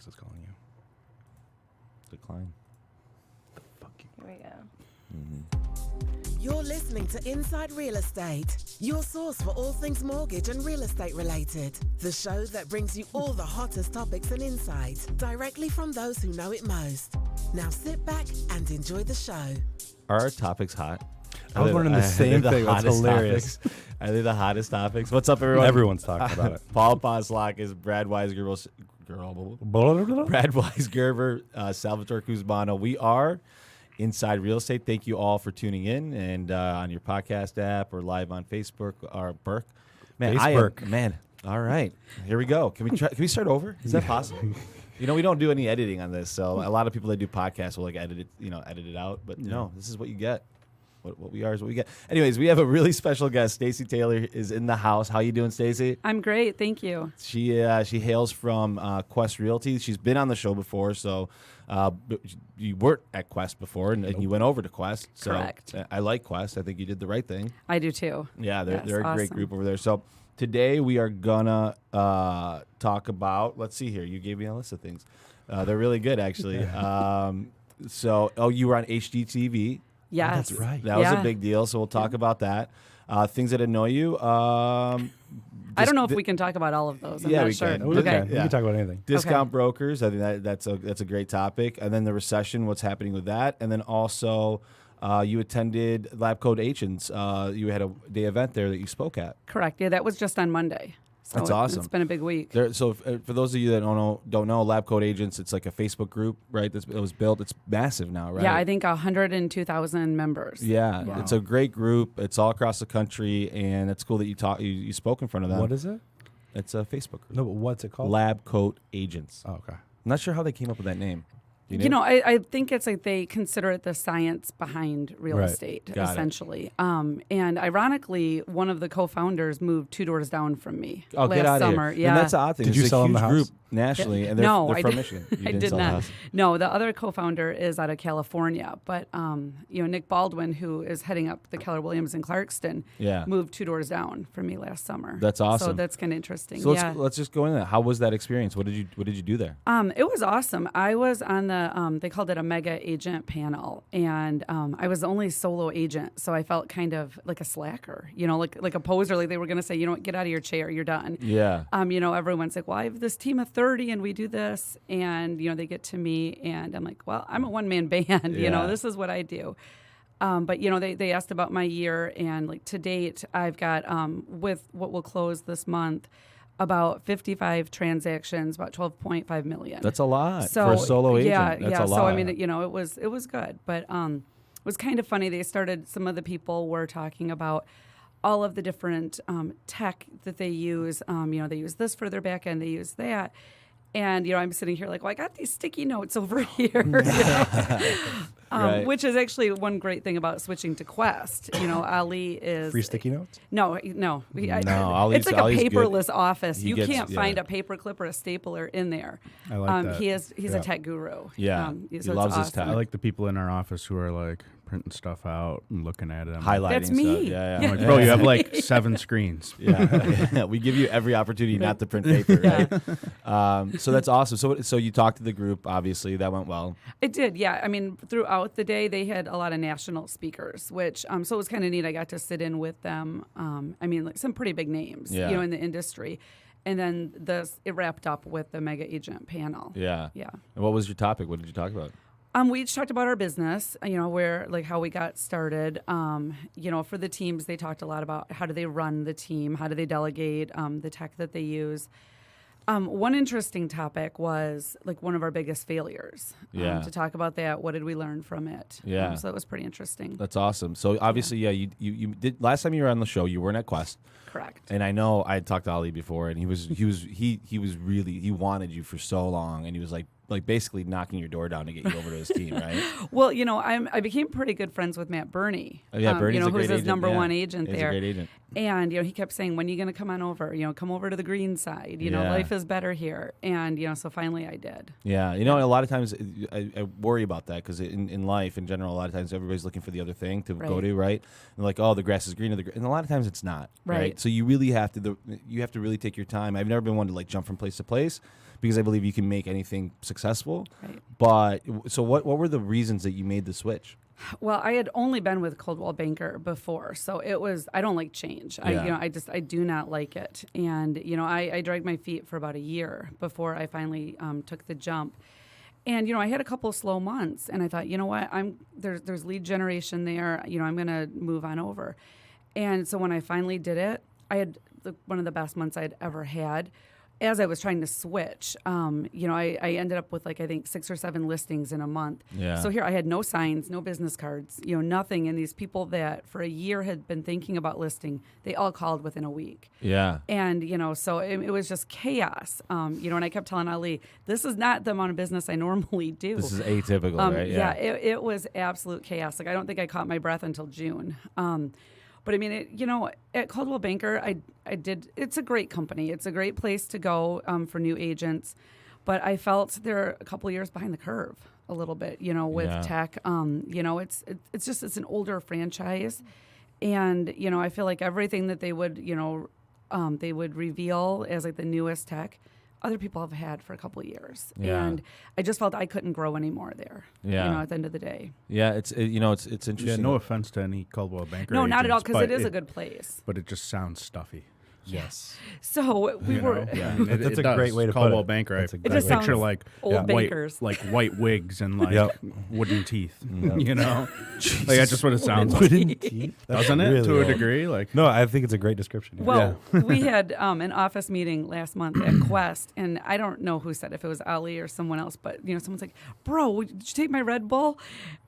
is calling you. Decline. Fuck you. Here we go. You're listening to Inside Real Estate, your source for all things mortgage and real estate related. The show that brings you all the hottest topics and insights directly from those who know it most. Now sit back and enjoy the show. Are our topics hot? I was wondering the same thing. That's hilarious. Are they the hottest topics? What's up, everyone? Everyone's talking about it. Paul Poslock is Brad Weisgerber, Salvatore Cusmano. We are Inside Real Estate. Thank you all for tuning in and on your podcast app or live on Facebook or Burke. Man, Facebook. All right, here we go. Can we start over? Is that possible? You know, we don't do any editing on this, so a lot of people that do podcasts will like edit it out. But no, this is what you get. What we are is what we get. Anyways, we have a really special guest. Stacey Taylor is in the house. How you doing, Stacey? I'm great, thank you. She hails from Quest Realty. She's been on the show before, so you weren't at Quest before, and you went over to Quest. So Correct. I like Quest. I think you did the right thing. I do too. Yeah, they're a awesome. great group over there. So today we are gonna talk about. Let's see here. You gave me a list of things. They're really good, actually. You were on HGTV. Yes. That's right. That was a big deal, so we'll talk about that. Things that annoy you. I don't know if we can talk about all of those. I'm Yeah, not we sure. can. We Okay. can talk about anything. Discount brokers. I think that's a great topic. And then the recession, what's happening with that. And then also you attended Lab Coat Agents. You had a day event there that you spoke at. Correct. Yeah, that was just on Monday. So That's awesome. It's been a big week. So for those of you that don't know, Lab Coat Agents, it's like a Facebook group, right? It was built. It's massive now, right? Yeah, I think 102,000 members. Yeah, Wow. It's a great group. It's all across the country, and it's cool that you spoke in front of them. What is it? It's a Facebook group. No, but what's it called? Lab Coat Agents. Oh, okay. I'm not sure how they came up with that name. You know, I think it's like they consider it the science behind real Right. estate, Got it. essentially. And ironically, one of the co-founders moved 2 doors down from me Oh, last get out summer. of here. Yeah. And that's the odd thing. Did It's you a sell them huge the house? group nationally, and they're I from did- Michigan. You I didn't did sell the not. house. No, the other co-founder is out of California, but Nick Baldwin, who is heading up the Keller Williams in Clarkston, Yeah. moved 2 doors down from me last summer. That's awesome. So that's kind of interesting. So yeah. let's just go into that. How was that experience? What did you do there? It was awesome. I was on the they called it a mega agent panel, and I was the only solo agent, so I felt kind of like a slacker, like a poser. Like they were going to say, get out of your chair, you're done. Yeah. Everyone's like, well, I have this team of 30, and we do this, and they get to me, and I'm like, well, I'm a one-man band. Yeah. This is what I do. But they asked about my year, and like to date, I've got with what will close this month, about 55 transactions, about 12.5 million. That's a lot for a solo agent. Yeah, That's yeah. a lot. So I mean, it was good, but it was kind of funny. Some of the people were talking about all of the different tech that they use. They use this for their back end, they use that. And, I'm sitting here like, well, I got these sticky notes over here, Right. which is actually one great thing about switching to Quest. Ali is... Free sticky notes? No. Ali's- It's like Ali's a good. paperless office. He You gets- can't yeah. find a paper clip or a stapler in there. I like that. He's Yeah. a tech guru. Yeah. So He it's loves his awesome. tech. I like the people in our office who are like printing stuff out and looking at it. I'm Highlighting That's stuff. me. Yeah. like, bro, you have like 7 screens. Yeah. We give you every opportunity not to print paper, right? So that's awesome. So you talked to the group, obviously. That went well. It did, yeah. I mean, throughout the day, they had a lot of national speakers, which so it was kind of neat. I got to sit in with them. Like some pretty big names, Yeah. in the industry. And then it wrapped up with the mega agent panel. Yeah. Yeah. And what was your topic? What did you talk about? We each talked about our business, where like how we got started. For the teams, they talked a lot about how do they run the team, how do they delegate, the tech that they use. One interesting topic was like one of our biggest failures. Yeah. To talk about that, what did we learn from it? Yeah. So that was pretty interesting. That's awesome. So obviously, you did last time you were on the show. You weren't at Quest, Correct. and I know I had talked to Ali before, and he was really he wanted you for so long, and he was like basically knocking your door down to get you over to his team, right? Well, I became pretty good friends with Matt Burney. Oh, yeah, Bernie's a great who's his agent, number yeah. one agent He's there. a great agent. And he kept saying, "When are you going to come on over? Come over to the green side. Yeah. Life is better here." And so finally I did. Yeah, a lot of times I worry about that because in life in general, a lot of times everybody's looking for the other thing to go Right. to, right? And like, oh, the grass is greener, and a lot of times it's not, right? Right. So you really have to really take your time. I've never been one to like jump from place to place, because I believe you can make anything successful. Right. But so what were the reasons that you made the switch? Well, I had only been with Coldwell Banker before, so I don't like change. Yeah. I do not like it. And, I dragged my feet for about a year before I finally took the jump. And, I had a couple of slow months, and I thought, you know what, there's lead generation there. I'm going to move on over. And so when I finally did it, I had one of the best months I'd ever had. As I was trying to switch, I ended up with I think 6 or 7 listings in a month. Yeah. So here I had no signs, no business cards, nothing. And these people that for a year had been thinking about listing, they all called within a week. Yeah. And, so it was just chaos. And I kept telling Ali, this is not the amount of business I normally do. This is atypical, right? Yeah, it was absolute chaos. I don't think I caught my breath until June. But I mean, at Coldwell Banker, I did. It's a great company. It's a great place to go for new agents. But I felt they're a couple of years behind the curve a little bit, with tech. It's an older franchise, and I feel like everything that they would reveal as the newest tech, other people have had for a couple of years. Yeah. And I just felt I couldn't grow anymore there. Yeah. At the end of the day. Yeah, it's interesting. Yeah, no offense to any Coldwell Banker No, not at all, agents, because but it is a good place. But it just sounds stuffy. Yes. So we were. Yeah, That's a great way to put it. Coldwell Banker. That's a I great It just picture sounds old white, bankers. white wigs and Yep. wooden teeth. Yep. That's just what it sounds like, Wooden teeth? That's doesn't it? really To a old. degree, No, I think it's a great description. Yeah. Well, we had an office meeting last month at Quest, and I don't know who said, if it was Ali or someone else, but someone's like, "Bro, did you take my Red Bull?"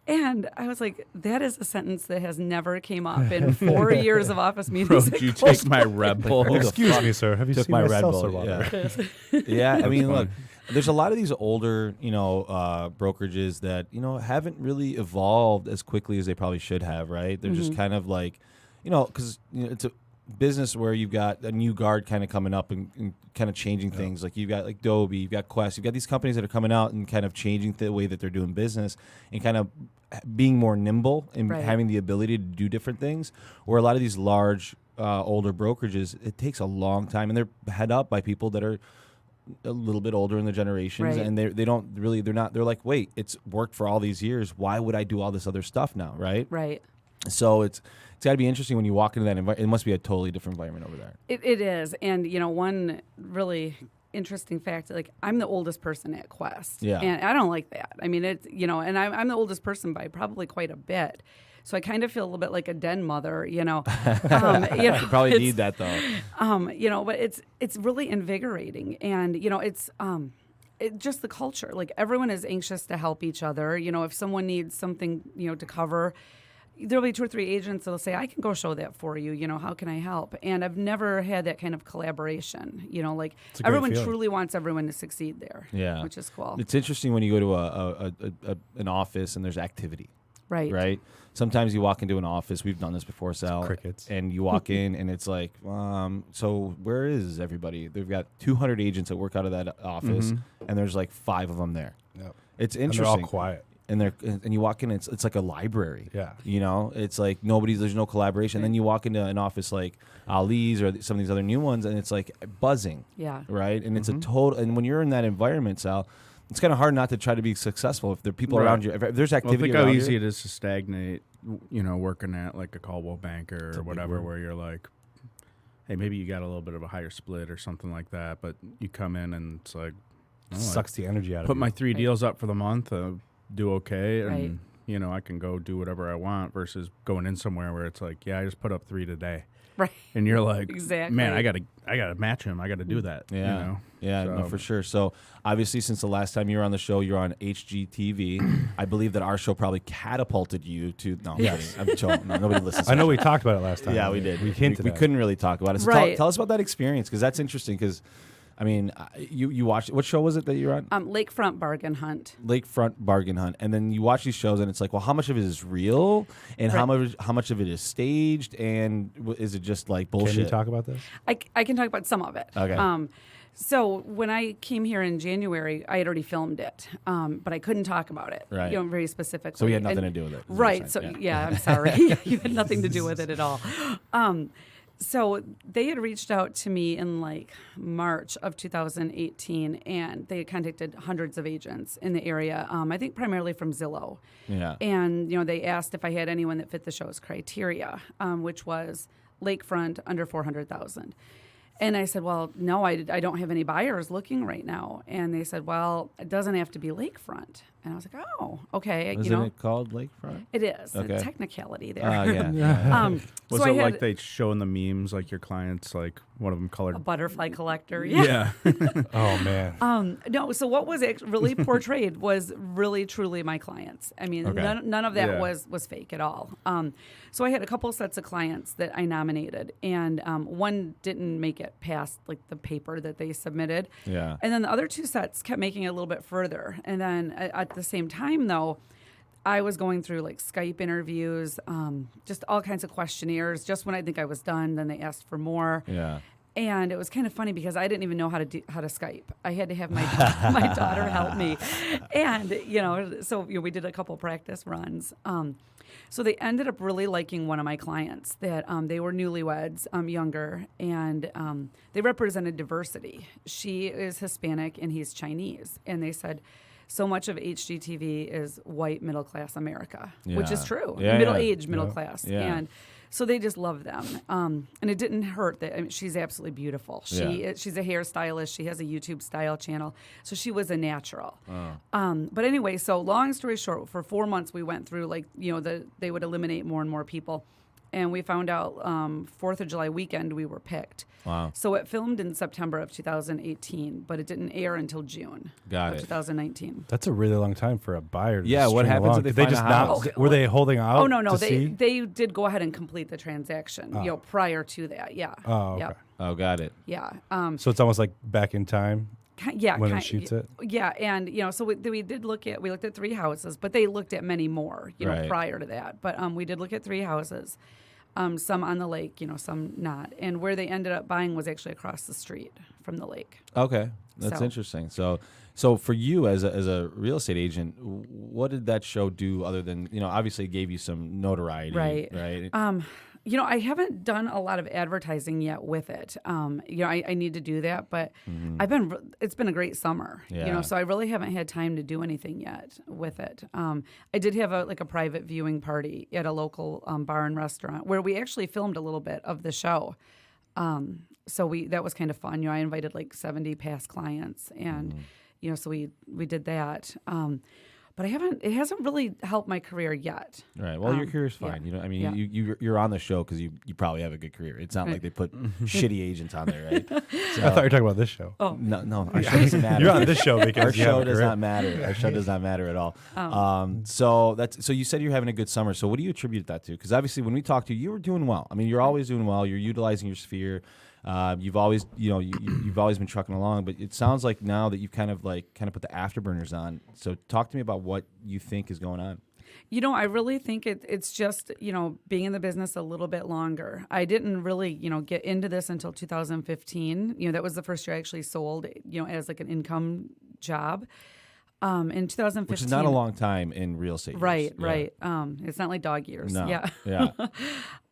And I was like, that is a sentence that has never came up in 4 years of office meetings. Bro, you take my Red Bull. Excuse me, sir. Have you Took seen my my Red seltzer Bull, water? Yeah. I mean, funny. look, there's a lot of these older, brokerages that, haven't really evolved as quickly as they probably should have, right? They're just kind of like, because it's a business where you've got a new guard kind of coming up and kind of changing things. Like you've got Adobe, you've got Quest, you've got these companies that are coming out and kind of changing the way that they're doing business and kind of being more nimble and Right. having the ability to do different things. Where a lot of these large, older brokerages, it takes a long time, and they're head up by people that are a little bit older in the generations, Right. and they're like, wait, it's worked for all these years. Why would I do all this other stuff now, right? Right. So it's got to be interesting when you walk into that environment. It must be a totally different environment over there. It is. And, one really interesting fact, I'm the oldest person at Quest. Yeah. And I don't like that. I mean, it's, and I'm the oldest person by probably quite a bit. So I kind of feel a little bit like a den mother, You probably need that though. But it's really invigorating. And, it's just the culture. Everyone is anxious to help each other. If someone needs something, to cover, there'll be 2 or 3 agents that'll say, I can go show that for you. How can I help? And I've never had that kind of collaboration. It's a great everyone feeling. truly wants everyone to succeed there. Yeah. Which is cool. It's interesting when you go to an office and there's activity. Right. Right. Sometimes you walk into an office. We've done this before, Sal. Crickets. And you walk in, and it's like, so where is everybody? They've got 200 agents that work out of that office, and there's 5 of them there. Yep. It's And interesting. they're all quiet. And you walk in, it's like a library. Yeah. It's like there's no collaboration. Then you walk into an office like Ali's or some of these other new ones, and it's like buzzing. Yeah. Right. And it's a total. And when you're in that environment, Sal, it's kind of hard not to try to be successful if there are people Right. around you. If there's activity Think around how you. easy it is to stagnate, working at a Coldwell Banker or whatever, where you're like, hey, maybe you got a little bit of a higher split or something like that, but you come in and it's like, Sucks the energy out of put you. my 3 Right. deals up for the month, do okay, and Right. I can go do whatever I want versus going in somewhere where it's like, yeah, I just put up 3 today. Right. And you're like, Exactly. man, I gotta match him. I gotta do that. Yeah. Yeah, So- no, for sure. So obviously, since the last time you were on the show, you're on HGTV. I believe that our show probably catapulted you to. No, I'm Yes. kidding. I'm joking. No, nobody listens. To I know our we show. talked about it last time. Yeah, we did. We hinted We at it. couldn't really talk about it. So Right. tell us about that experience, because that's interesting. Because I mean, you watched, what show was it that you were on? Lakefront Bargain Hunt. Lakefront Bargain Hunt, and then you watch these shows, and it's like, well, how much of it is real, and how much of it is staged, and is it just like bullshit? Can you talk about this? I can talk about some of it. Okay. So when I came here in January, I had already filmed it, but I couldn't talk about it, Right. very specifically. So we had nothing And- to do with it. is what you're Right. saying. So yeah, I'm sorry. You had nothing to do with it at all. So they had reached out to me in like March of 2018, and they had contacted hundreds of agents in the area. I think primarily from Zillow. Yeah. And they asked if I had anyone that fit the show's criteria, which was lakefront under 400,000. And I said, well, no, I don't have any buyers looking right now. And they said, well, it doesn't have to be lakefront. And I was like, oh, okay. Isn't it called lakefront? It is. Okay. A technicality there. Yeah. Was so it I like had they show in the memes, like your clients, like one of them colored? a butterfly collector. Yeah. Oh man. No, so what was really portrayed was really, truly my clients. I mean, Okay. none of that Yeah. was fake at all. So I had a couple sets of clients that I nominated, and one didn't make it past like the paper that they submitted. Yeah. And then the other two sets kept making it a little bit further. And then at the same time, though, I was going through like Skype interviews, just all kinds of questionnaires. Just when I think I was done, then they asked for more. Yeah. And it was kind of funny because I didn't even know how to Skype. I had to have my my daughter help me, and so we did a couple practice runs. So they ended up really liking one of my clients. That they were newlyweds, younger, and they represented diversity. She is Hispanic and he's Chinese, and they said, so much of HGTV is white middle class America, which is Yeah. true. Yeah, Middle yeah. age, middle Yeah. class, Yeah. and so they just love them. And it didn't hurt that she's absolutely beautiful. She's a hairstylist. She has a YouTube style channel. So she was a natural. But anyway, so long story short, for 4 months we went through they would eliminate more and more people. And we found out 4th of July weekend we were picked. Wow. So it filmed in September of 2018, but it didn't air until June Got of it. 2019. That's a really long time for a buyer. To Yeah, just what string happens along. if they Did they find a just house? not? Were they holding out? Oh, no. To see? They did go ahead and complete the transaction, prior to that. Yeah. Oh, okay. Yep. Oh, got it. Yeah. So it's almost like back in time. Yeah, when it shoots it? Yeah, and so we looked at 3 houses, but they looked at many more, Right. prior to that. But we did look at 3 houses, some on the lake, some not, and where they ended up buying was actually across the street from the lake. Okay, that's So- interesting. So for you as a real estate agent, what did that show do other than obviously it gave you some notoriety, Right. Right. I haven't done a lot of advertising yet with it. I need to do that, but it's been a great summer. Yeah. So I really haven't had time to do anything yet with it. I did have a private viewing party at a local bar and restaurant where we actually filmed a little bit of the show. So that was kind of fun. I invited like 70 past clients, and so we did that. But it hasn't really helped my career yet. Right. Well, your career's yeah. fine. I mean, Yeah. you're on the show because you probably have a good career. It's not like they put shitty agents on there, right? I thought you were talking about this show. Oh. No, our show doesn't matter. You're on this show because Our you have show a does career. not matter. Our show does not matter at all. So you said you're having a good summer. So what do you attribute that to? Because obviously when we talked to you, you were doing well. I mean, you're always doing well. You're utilizing your sphere. You've always, you've always been trucking along, but it sounds like now that you've kind of put the afterburners on. So talk to me about what you think is going on. I really think it's just, being in the business a little bit longer. I didn't really, get into this until 2015. That was the first year I actually sold, as like an income job. In 2015. Which is not a long time in real estate. Right, years. Yeah. right. It's not like dog years. No. Yeah. Yeah.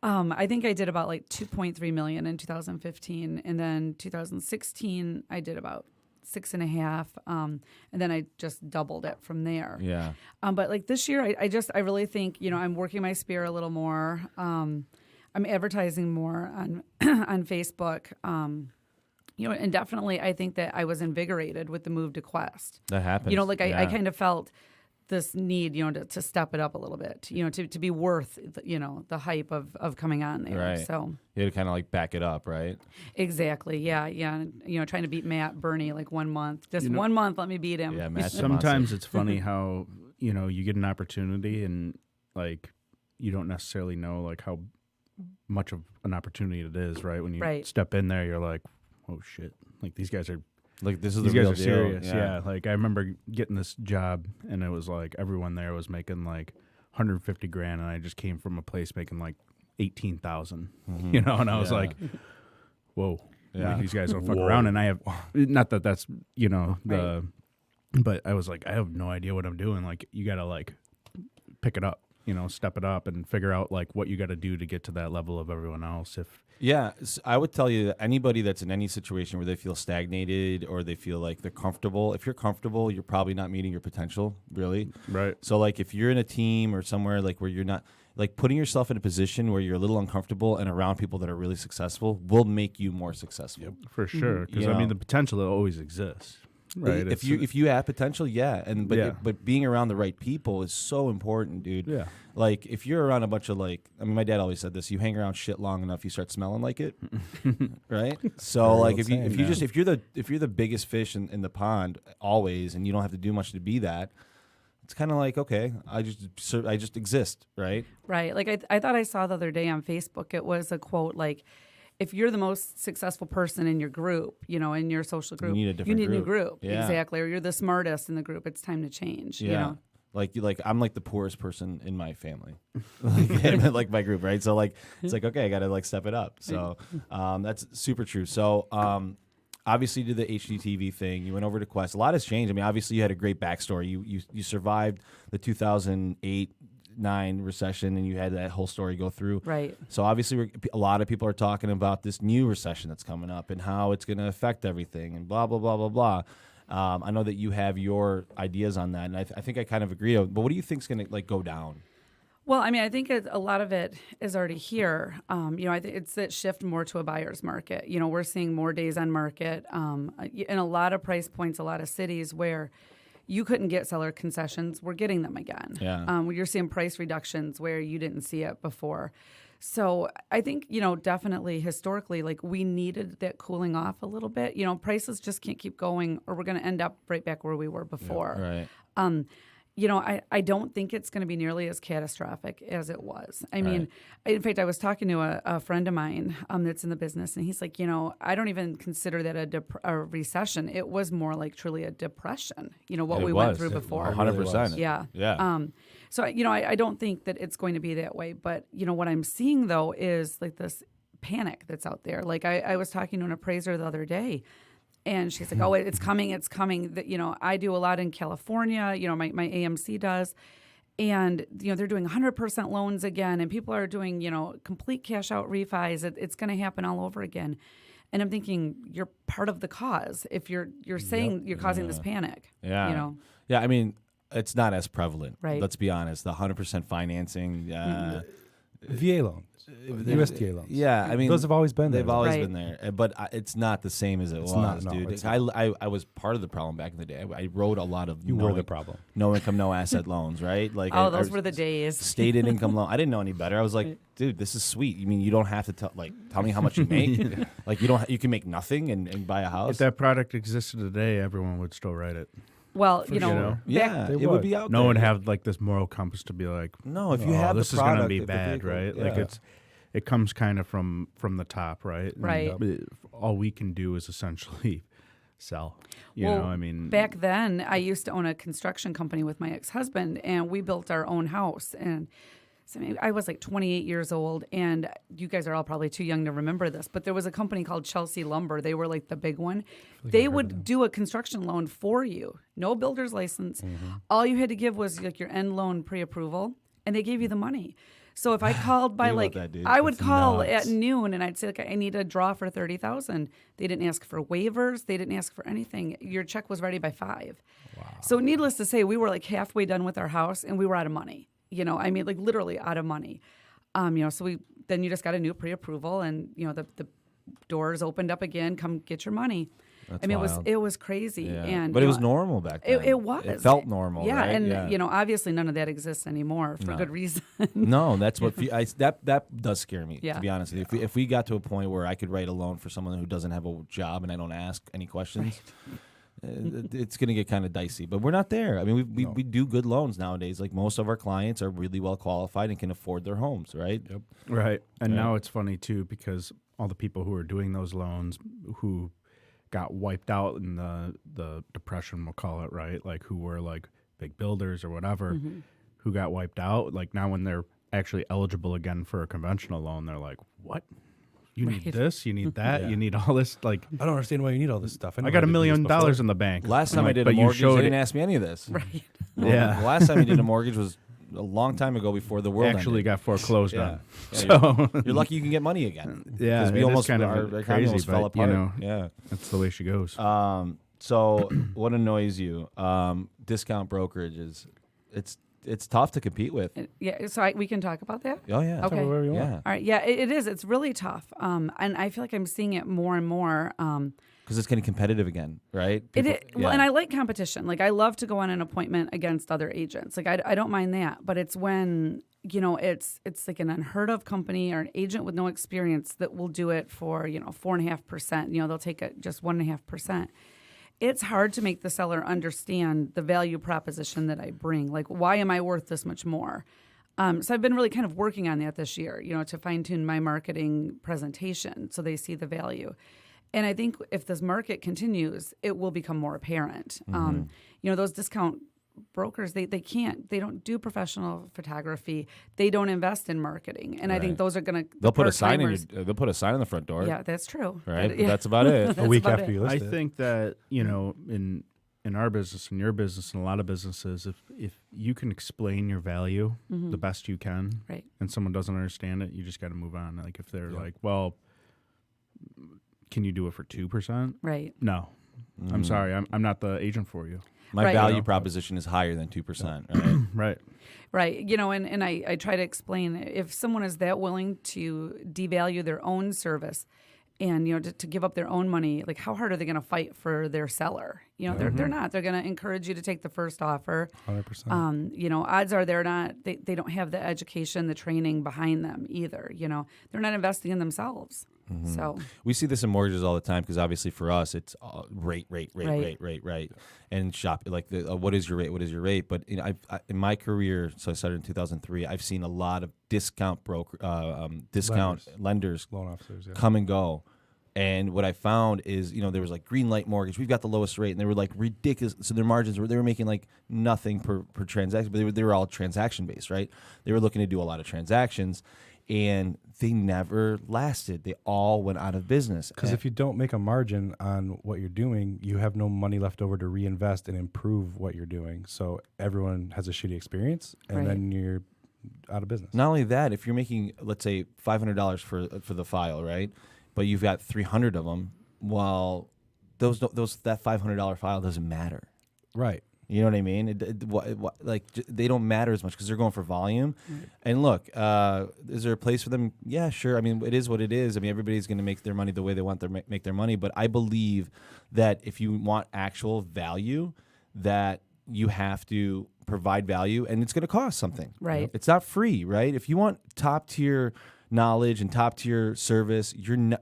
I think I did about like 2.3 million in 2015, and then 2016 I did about 6.5, and then I just doubled it from there. Yeah. But like this year, I really think I'm working my spear a little more. I'm advertising more on on Facebook. And definitely I think that I was invigorated with the move to Quest. That happens. I kind of felt this need, to step it up a little bit, to be worth, the hype of coming on there. Right. So you had to kind of like back it up, right? exactly. Yeah. And, trying to beat Matt Bernie like 1 month, just 1 month, let me beat him. Yeah, Matt's a Sometimes monster. it's funny how, you get an opportunity and like you don't necessarily know like how much of an opportunity it is, right? When you Right. step in there, you're like, oh shit, like these guys are Like this is these the guys real are deal. serious. Yeah. Like I remember getting this job and it was like everyone there was making like 150 grand and I just came from a place making like 18,000, and I was Yeah. like, whoa, Yeah. like, these guys don't fuck Whoa. around. And I have, not that that's, Right. but I was like, I have no idea what I'm doing. Like you got to like pick it up. step it up and figure out like what you got to do to get to that level of everyone else. I would tell you that anybody that's in any situation where they feel stagnated or they feel like they're comfortable, if you're comfortable, you're probably not meeting your potential, really. Right. So, like, if you're in a team or somewhere like where you're not, like, putting yourself in a position where you're a little uncomfortable and around people that are really successful will make you more successful. For sure. Because, the potential always exists. Right. If you have potential, but but being around the right people is so important, dude. Yeah. Like, if you're around a bunch of my dad always said this: you hang around shit long enough, you start smelling like it, right? So like if you're the biggest fish in the pond always, and you don't have to do much to be that, it's kind of like, okay, I just exist, right? Right. Like I thought I saw the other day on Facebook, it was a quote like, if you're the most successful person in your group, in your social group, you need a new group. Yeah. Exactly. Or you're the smartest in the group. It's time to change. Yeah. Like I'm like the poorest person in my family, like my group, right? So like it's like, okay, I got to like step it up. So that's super true. So obviously you did the HGTV thing. You went over to Quest. A lot has changed. I mean, obviously you had a great backstory. You survived the 2008-9 recession, and you had that whole story go through. Right. So obviously a lot of people are talking about this new recession that's coming up and how it's going to affect everything and blah, blah, blah, blah, blah. I know that you have your ideas on that, and I think I kind of agree. But what do you think is going to like go down? Well, I mean, I think a lot of it is already here. I think it's that shift more to a buyer's market. We're seeing more days on market in a lot of price points, a lot of cities where you couldn't get seller concessions. We're getting them again. Yeah. You're seeing price reductions where you didn't see it before. So I think, definitely historically, like we needed that cooling off a little bit. Prices just can't keep going or we're going to end up right back where we were before. Yeah, right. I don't think it's going to be nearly as catastrophic as it was. I mean, in fact, I was talking to a friend of mine that's in the business, and he's like, I don't even consider that a recession. It was more like truly a depression, what we went through before. 100%. Yeah. Yeah. So, I don't think that it's going to be that way. But, what I'm seeing, though, is like this panic that's out there. Like I was talking to an appraiser the other day, and she's like, oh, it's coming. That, I do a lot in California, my AMC does. And, they're doing 100% loans again. And people are doing, complete cash out refis. It's going to happen all over again. And I'm thinking you're part of the cause if you're saying you're causing this panic. Yeah. Yeah, I mean, it's not as prevalent. Right. Let's be honest. The 100% financing. VA loans. USDA loans. Yeah, I mean, those have always been there. They've always Right. been there, but it's not the same as it was, not, no, dude. it's I was part of the problem back in the day. I wrote a lot of You were the problem. no income, no asset loans, right? Like, Those were the days. Stated income loan. I didn't know any better. I was like, dude, this is sweet. You mean you don't have to tell me how much you make? Like you can make nothing and buy a house. If that product existed today, everyone would still write it. Well, sure. Yeah, They it would would. be out No there. one would have like this moral compass to be like, No, if you have this the is going to product, be the bad, vehicle, right? yeah. Like it comes kind of from the top, right? Right. And all we can do is essentially sell. You Well, know, I mean, back then, I used to own a construction company with my ex-husband, and we built our own house. And so I was like 28 years old, and you guys are all probably too young to remember this, but there was a company called Chelsea Lumber. They were like the big one. They would do a construction loan for you, no builder's license. All you had to give was like your end loan pre-approval, and they gave you the money. So if I called by Think about that, dude. I would That's call nuts. at noon, and I'd say like I need a draw for $30,000. They didn't ask for waivers. They didn't ask for anything. Your check was ready by 5. Wow. So needless to say, we were like halfway done with our house, and we were out of money. I mean, like literally out of money. So then you just got a new pre-approval, and the doors opened up again. Come get your money. That's I mean, wild. it was crazy, Yeah. and But it was normal back then. It was. It felt normal. Yeah, right? and obviously none of that exists anymore for good reason. No, that's what that does scare me. Yeah. To be honest with you, if we got to a point where I could write a loan for someone who doesn't have a job and I don't ask any questions, it's going to get kind of dicey. But we're not there. I mean, we do good loans nowadays. Like most of our clients are really well qualified and can afford their homes, right? Yep. right. And Yeah. now it's funny too because all the people who are doing those loans who got wiped out in the depression, we'll call it, right? Like who were like big builders or whatever, who got wiped out. Like now when they're actually eligible again for a conventional loan, they're like, what? You need this, you need that, Yeah. you need all this. Like, I don't understand why you need all this stuff. I know got I $1 did million this before. in the bank. Last I'm time I like, did a but you mortgage, they showed didn't it. ask me any of this. Right. Yeah. The last time you did a mortgage was a long time ago before the world Actually ended. got foreclosed Yeah. on. Yeah, So You're lucky you can get money again. yeah, because we it is almost kind of our economy crazy, almost but fell apart. you know, Yeah. that's the way she goes. So what annoys you? Discount brokerages. It's tough to compete with. Yeah, so we can talk about that. Oh yeah. Okay. Wherever you want. Yeah. All right. Yeah, it is. It's really tough. And I feel like I'm seeing it more and more. Because it's getting competitive again, right? Well, and I like competition. Like I love to go on an appointment against other agents. Like I don't mind that. But it's when it's like an unheard of company or an agent with no experience that will do it for 4.5%. They'll take just 1.5%. It's hard to make the seller understand the value proposition that I bring. Like, why am I worth this much more? So I've been really kind of working on that this year, to fine tune my marketing presentation so they see the value. And I think if this market continues, it will become more apparent. Those discount brokers, they don't do professional photography. They don't invest in marketing. And I think those are going to They'll put a sign they'll put a sign on the front door. Yeah, that's true. Right? But, But that's about it. A week after you list I it. think that in our business, in your business, and a lot of businesses, if you can explain your value the best you can, Right. and someone doesn't understand it, you just got to move on. Like if they're like, well, can you do it for 2%? Right. No, I'm sorry, I'm not the agent for you. My Right. value proposition is higher than 2%, right? Right. Right. And I try to explain if someone is that willing to devalue their own service and, to give up their own money, like how hard are they going to fight for their seller? They're not. They're going to encourage you to take the first offer. 100%. Odds are they don't have the education, the training behind them either. They're not investing in themselves. So We see this in mortgages all the time because obviously for us it's rate, Right. and shop like what is your rate? What is your rate? But I in my career, so I started in 2003. I've seen a lot of discount lenders Loan officers. Yeah. come and go. And what I found is, there was like green light mortgage. We've got the lowest rate, and they were like ridiculous. So their margins they were making like nothing per transaction, but they were all transaction based, right? They were looking to do a lot of transactions, and they never lasted. They all went out of business. Because if you don't make a margin on what you're doing, you have no money left over to reinvest and improve what you're doing. So everyone has a shitty experience, and Right. then you're out of business. Not only that, if you're making, let's say, $500 for the file, right? But you've got 300 of them. Well, that $500 file doesn't matter. Right. You know what I mean? They don't matter as much because they're going for volume. And look, is there a place for them? Yeah, sure. I mean, it is what it is. I mean, everybody's going to make their money the way they want to make their money. But I believe that if you want actual value, that you have to provide value, and it's going to cost something. Right. It's not free, right? If you want top tier knowledge and top tier service, you're not.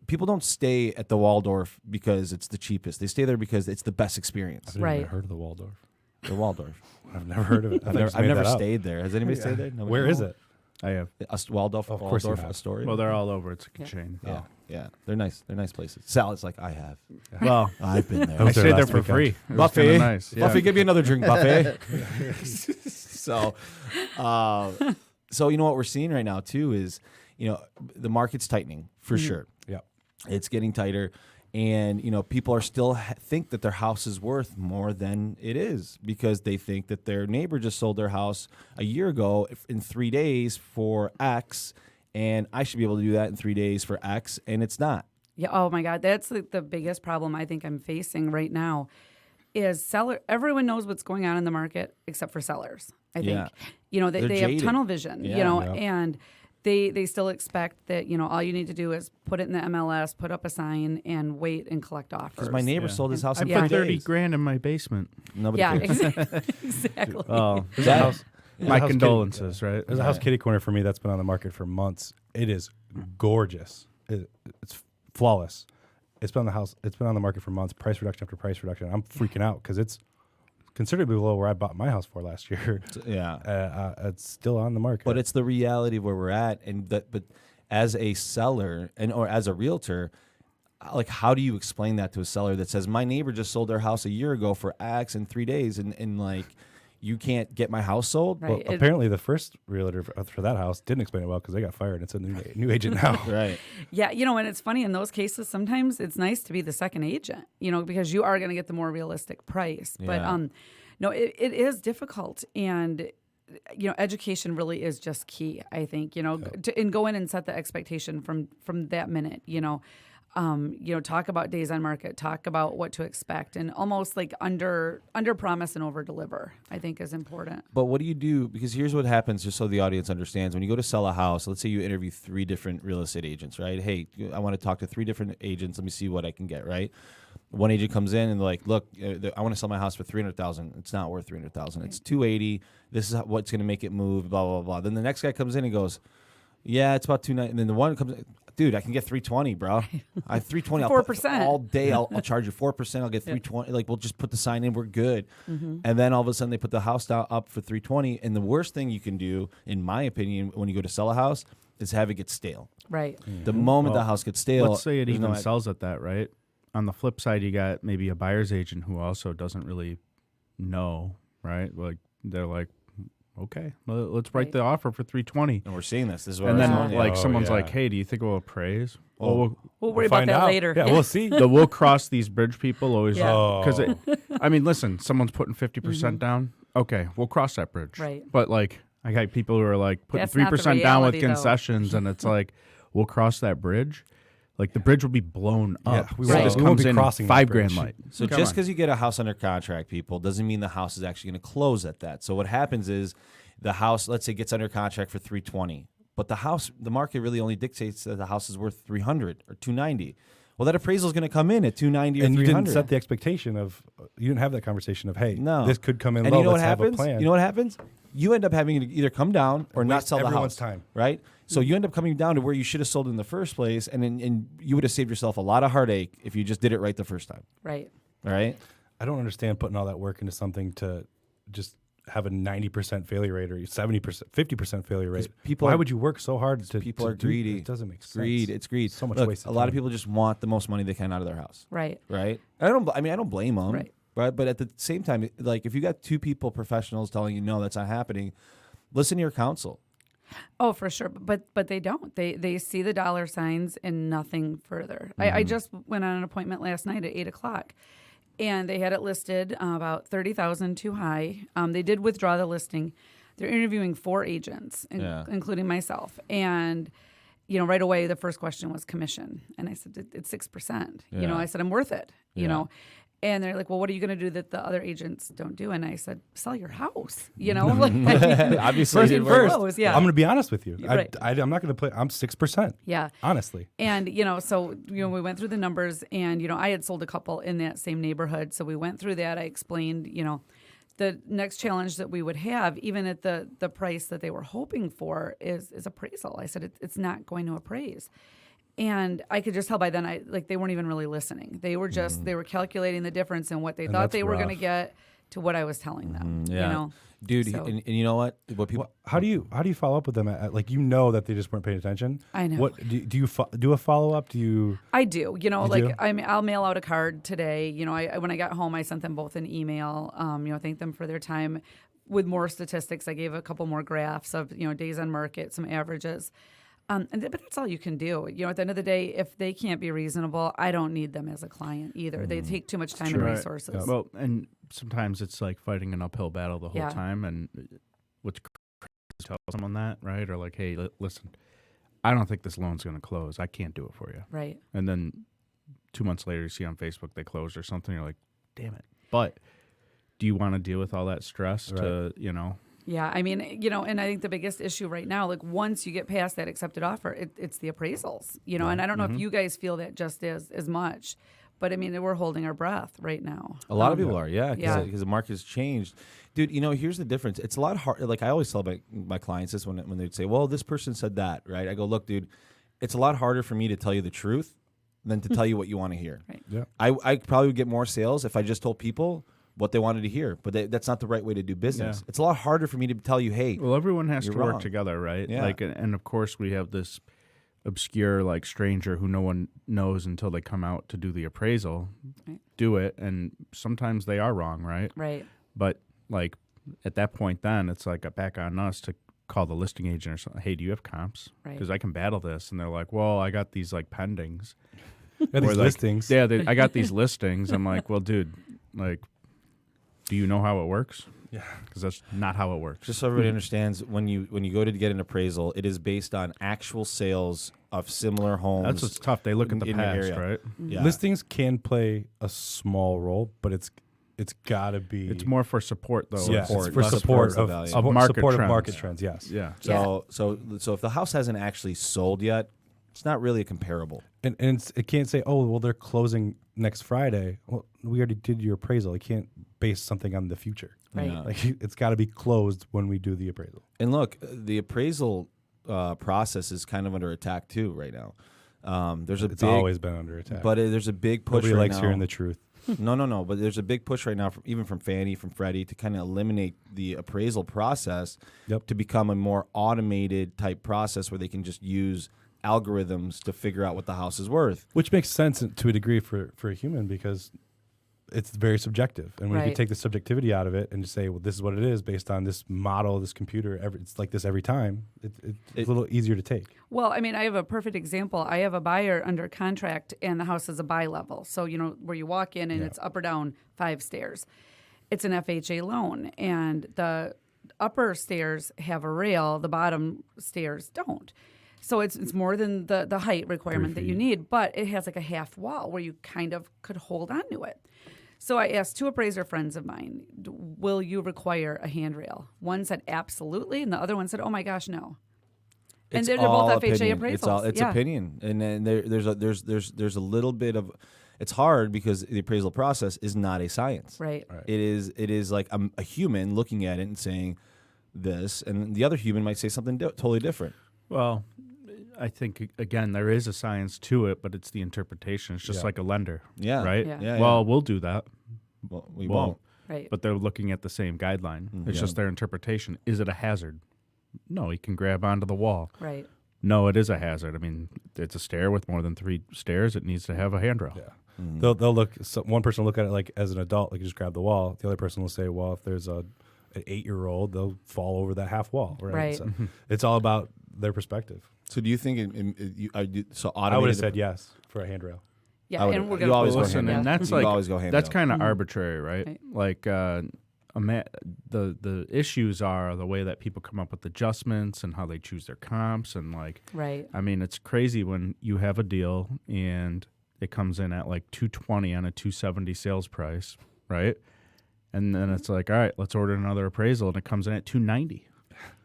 People don't stay at the Waldorf because it's the cheapest. They stay there because it's the best experience. I've never Right. heard of the Waldorf. The Waldorf. I've never heard of it. I've never stayed there. Has anybody stayed there? Nobody? Where is it? I have. Waldorf, Of course you Waldorf have. Astoria. Well, they're all over. It's a Yeah. chain. yeah, yeah. They're nice. They're nice places. Salads like I have. Well, I've been there. I I was there stayed there last for weekend. free. It was Buffet. kinda nice. Yeah. Buffet, give me another drink, Buffet. So you know what we're seeing right now too is, the market's tightening for sure. Yeah. It's getting tighter, and people are still think that their house is worth more than it is because they think that their neighbor just sold their house a year ago in 3 days for X, and I should be able to do that in 3 days for X, and it's not. Yeah. Oh my God, that's the biggest problem I think I'm facing right now. Is everyone knows what's going on in the market except for sellers. I think Yeah. they They're have jaded. tunnel vision. Yeah. And they still expect that all you need to do is put it in the MLS, put up a sign, and wait and collect offers. Because my neighbor sold his house I in Yeah. put 3 30 days. grand in my basement. Nobody Yeah, cares. exactly. Oh, There's a house. my condolences, right? There's a house kitty corner for me that's been on the market for months. It is gorgeous. It's flawless. It's been on the market for months. Price reduction after price reduction. I'm freaking out because it's considerably below where I bought my house for last year. Yeah. It's still on the market. But it's the reality of where we're at, but as a seller or as a realtor, like how do you explain that to a seller that says my neighbor just sold their house a year ago for X in 3 days, and like you can't get my house sold? Right. Well, apparently the first realtor for that house didn't explain it well because they got fired. It's a new agent now. Right. Yeah, and it's funny in those cases. Sometimes it's nice to be the second agent, because you are going to get the more realistic price. But Yeah. no, it is difficult, and education really is just key. I think and go in and set the expectation from that minute. Talk about days on market, talk about what to expect, and almost like under promise and over deliver, I think is important. But what do you do? Because here's what happens, just so the audience understands. When you go to sell a house, let's say you interview 3 different real estate agents, right? Hey, I want to talk to 3 different agents. Let me see what I can get, right? One agent comes in and they're like, look, I want to sell my house for $300,000. It's not worth $300,000. Right. It's $280,000. This is what's going to make it move, blah, blah, blah. Then the next guy comes in and goes, yeah, it's about $290,000. And then the one comes in, dude, I can get $320,000, bro. I have $320,000. 4% all day. I'll charge you 4%. I'll get $320,000. Like, we'll just put the sign in. We're good. Mm-hmm. And then all of a sudden they put the house up for $320,000. And the worst thing you can do, in my opinion, when you go to sell a house, is have it get stale. Right. Mm-hmm. The moment the house gets stale, let's say it even sells at that, right? On the flip side, you got maybe a buyer's agent who also doesn't really know, right? Like they're like, okay, well, let's write the offer for $320,000. And we're seeing this. This is what and then saying. Someone's like, hey, do you think we'll appraise? We'll worry about that later. Yeah, we'll see. We'll cross these bridge people always. Because listen, someone's putting 50% down. Okay, we'll cross that bridge. Right. But I got people who are like putting That's 3% down with concessions, and it's like, we'll cross that bridge. Like the bridge will be blown up. Yeah, we won't be crossing $5,000 light. So just because you get a house under contract, people, doesn't mean the house is actually going to close at that. So what happens is the house, let's say, gets under contract for $320,000, but the market really only dictates that the house is worth $300,000 or $290,000. Well, that appraisal is going to come in at $290,000 or $300,000. And you didn't set the expectation of. You didn't have that conversation of, hey, this could come in and low. You know let's what happens? have a plan. You know what happens? You end up having to either come down or not sell the house. Everyone's time, right? So you end up coming down to where you should have sold in the first place, and you would have saved yourself a lot of heartache if you just did it right the first time. Right. All right. I don't understand putting all that work into something to just have a 90% failure rate or 70%, 50% failure rate. Why would you work so hard to? People are greedy. It doesn't make sense. It's greed. So much Look, wasted a lot of time. people just want the most money they can out of their house. Right. Right. I don't blame them. Right. Right. But at the same time, like if you got 2 people, professionals, telling you no, that's not happening, listen to your counsel. Oh, for sure. But they don't. They see the dollar signs and nothing further. Mm-hmm. I just went on an appointment last night at 8:00, and they had it listed about $30,000 too high. They did withdraw the listing. They're interviewing 4 agents, including myself. And right away the first question was commission, and I said it's 6%. Yeah. I said I'm worth it. And they're like, well, what are you going to do that the other agents don't do? And I said, sell your house. Obviously, first. Yeah. I'm going to be honest with you. Right. I'm not going to play. I'm 6%. Yeah. Honestly. And, so, we went through the numbers, and, I had sold a couple in that same neighborhood. So we went through that. I explained, the next challenge that we would have, even at the price that they were hoping for, is appraisal. I said, it's not going to appraise. And I could just tell by then, they weren't even really listening. They were just they were calculating the difference in what they thought they were going to get to what I was telling them. Yeah, dude. So, and you know what? What people? How do you follow up with them? That they just weren't paying attention. I know. What do you do a follow up? Do you? I do. I'll mail out a card today. When I got home, I sent them both an email. Thank them for their time with more statistics. I gave a couple more graphs of days on market, some averages. But that's all you can do. At the end of the day, if they can't be reasonable, I don't need them as a client either. They take too much time and resources. Yeah. Well, and sometimes it's like fighting an uphill battle the whole time. And what's crazy to tell someone that, right? Or like, hey, listen, I don't think this loan's going to close. I can't do it for you. Right. And then 2 months later, you see on Facebook they closed or something. You're like, damn it. But do you want to deal with all that stress to, Yeah, and I think the biggest issue right now, once you get past that accepted offer, it's the appraisals, and I don't know if you guys feel that just as much, but we're holding our breath right now. A lot of people are, because the market has changed. Dude, here's the difference. It's a lot hard. Like I always tell my clients this when they'd say, well, this person said that, right? I go, look, dude, it's a lot harder for me to tell you the truth than to tell you what you want to hear. Right. Yeah. I probably would get more sales if I just told people what they wanted to hear, but that's not the right way to do business. Yeah. It's a lot harder for me to tell you, hey, well, everyone has to wrong. work together, right? Yeah. And of course we have this obscure stranger who no one knows until they come out to do the appraisal, do it, and sometimes they are wrong, right? Right. But at that point, then it's back on us to call the listing agent or something. Hey, do you have comps? Because I can battle this, and they're like, well, I got these pendings. These listings. Yeah, I got these listings. I'm like, well, dude, Do you know how it works? Yeah. Because that's not how it works. Just so everybody understands, when you go to get an appraisal, it is based on actual sales of similar homes. That's what's tough. They look at the in your past, area. right? Yeah. Listings can play a small role, but it's got to be. It's more for support, though. Yeah, support, it's for not support support of, the value. support, Market support of trends. market trends. Yes. Yeah. So if the house hasn't actually sold yet, it's not really a comparable. And it can't say, oh, well, they're closing next Friday. Well, we already did your appraisal. It can't base something on the future. Right. Yeah. Like it's got to be closed when we do the appraisal. And look, the appraisal process is kind of under attack too right now. There's a It's big, always been under attack. but there's a big push Nobody right likes now. hearing the truth. No. But there's a big push right now, even from Fannie, from Freddie, to kind of eliminate the appraisal process Yep. to become a more automated type process where they can just use algorithms to figure out what the house is worth. Which makes sense to a degree for a human because it's very subjective. And when you Right. can take the subjectivity out of it and just say, well, this is what it is based on this model, this computer, it's like this every time, it's a little easier to take. Well, I mean, I have a perfect example. I have a buyer under contract, and the house is a buy level. So, where you walk in and it's up or down 5 stairs. It's an FHA loan, and the upper stairs have a rail, the bottom stairs don't. So it's more than the height requirement that you need, but it has like a half wall where you kind of could hold on to it. So I asked 2 appraiser friends of mine, will you require a handrail? One said absolutely, and the other one said, oh my gosh, no. And It's they're all both FHA opinion. appraisals. It's Yeah. opinion, and then there's a little bit of. It's hard because the appraisal process is not a science. Right. It is like a human looking at it and saying this, and the other human might say something totally different. Well, I think, again, there is a science to it, but it's the interpretation. It's just Yeah. like a lender. Yeah. Right? Yeah. Well, we'll do that. Well, we Well, won't. Right. But they're looking at the same guideline. It's Yeah. just their interpretation. Is it a hazard? No, you can grab onto the wall. Right. No, it is a hazard. I mean, it's a stair with more than 3 stairs. It needs to have a handrail. Yeah. They'll look. So one person will look at it like as an adult, like you just grab the wall. The other person will say, well, if there's an 8-year-old, they'll fall over that half wall. Right. So it's all about their perspective. So do you think automated? I would have said yes for a handrail. Yeah, I would- and we're you going always to go Listen, hand and down. that's You like always go hand that's down. kind of arbitrary, right? Right. Like the issues are the way that people come up with adjustments and how they choose their comps and like. Right. I mean, it's crazy when you have a deal and it comes in at like $220 on a $270 sales price, right? And then it's like, all right, let's order another appraisal, and it comes in at $290.